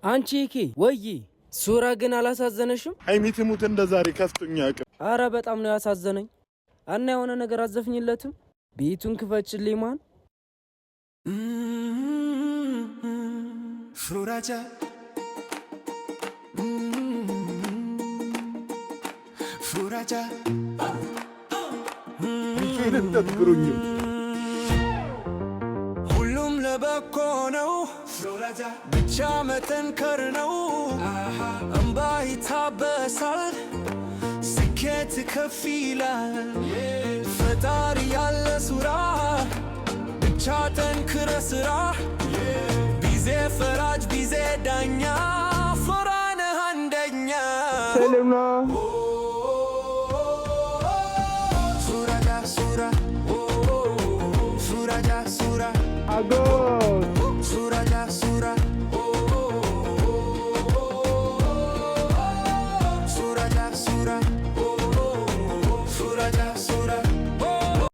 አንቺ ወይ ሱራ ግን አላሳዘነሽም? ሃይሚት ሙት እንደዛሬ ከፍቶኛ አቅ አረ በጣም ነው ያሳዘነኝ። እና የሆነ ነገር አዘፍኝለትም ቤቱን ክፈችልኝ ማን ሱራጃ ሱራጃ ይሄን ተጥሩኝ ሁሉም ለበጎ ነው ሱራጃ ብቻ መጠንከር ነው እንባ ይታበሳል ስኬት ከፍ ይላል ፈጣሪ ያለ ሱራ ብቻ ጠንክረ ስራ ቢዜ ፈራጅ ቢዜ ዳኛ ፎራነህ አንደኛ ሰላም ሱራጃ ሱራ ሱራጃ ሱራ አጎ